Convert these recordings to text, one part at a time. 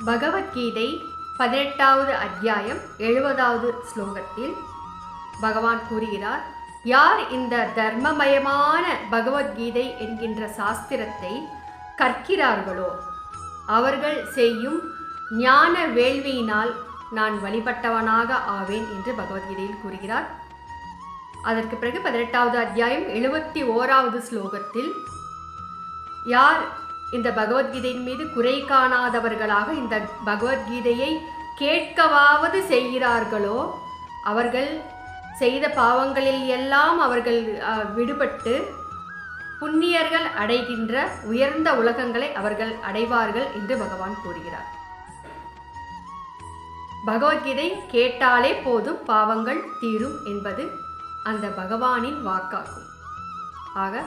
பகவத்கீதை 18வது அத்தியாயம் 70வது ஸ்லோகத்தில் பகவான் கூறுகிறார், யார் இந்த தர்மமயமான பகவத்கீதை என்கின்ற சாஸ்திரத்தை கற்கிறார்களோ அவர்கள் செய்யும் ஞான வேள்வியினால் நான் வழிபட்டவனாக ஆவேன் என்று பகவத்கீதையில் கூறுகிறார். அதற்கு பிறகு 18வது அத்தியாயம் 71வது ஸ்லோகத்தில் யார் இந்த பகவத்கீதையின் மீது குறை காணாதவர்களாக இந்த பகவத்கீதையை கேட்கவாவது செய்கிறார்களோ அவர்கள் செய்த பாவங்களில் எல்லாம் அவர்கள் விடுபட்டு புண்ணியர்கள் அடைகின்ற உயர்ந்த உலகங்களை அவர்கள் அடைவார்கள் என்று பகவான் கூறுகிறார். பகவத்கீதை கேட்டாலே போதும் பாவங்கள் தீரும் என்பது அந்த பகவானின் வாக்காகும். ஆக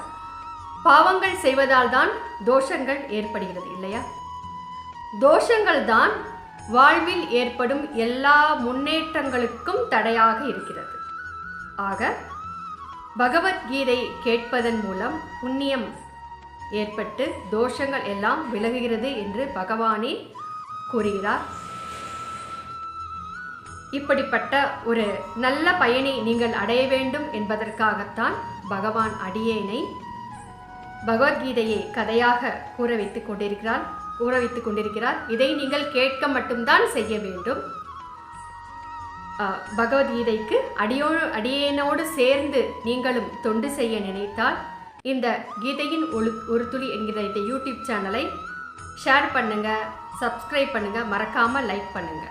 பாவங்கள் செய்வதால் தான் தோஷங்கள் ஏற்படுகிறது இல்லையா? தோஷங்கள் தான் வாழ்வில் ஏற்படும் எல்லா முன்னேற்றங்களுக்கும் தடையாக இருக்கிறது. ஆக பகவத்கீதை கேட்பதன் மூலம் புண்ணியம் ஏற்பட்டு தோஷங்கள் எல்லாம் விலகுகிறது என்று பகவானே கூறுகிறார். இப்படிப்பட்ட ஒரு நல்ல பயனை நீங்கள் அடைய வேண்டும் என்பதற்காகத்தான் பகவான் அடியேனை பகவத்கீதையை கதையாக கூற வைத்துக் கொண்டிருக்கிறார். இதை நீங்கள் கேட்க மட்டும்தான் செய்ய வேண்டும். பகவத்கீதைக்கு அடியேனோடு சேர்ந்து நீங்களும் தொண்டு செய்ய நினைத்தால் இந்த கீதையின் ஒரு துளி என்கிற இந்த யூடியூப் சேனலை ஷேர் பண்ணுங்க, சப்ஸ்கிரைப் பண்ணுங்க, மறக்காம லைக் பண்ணுங்க.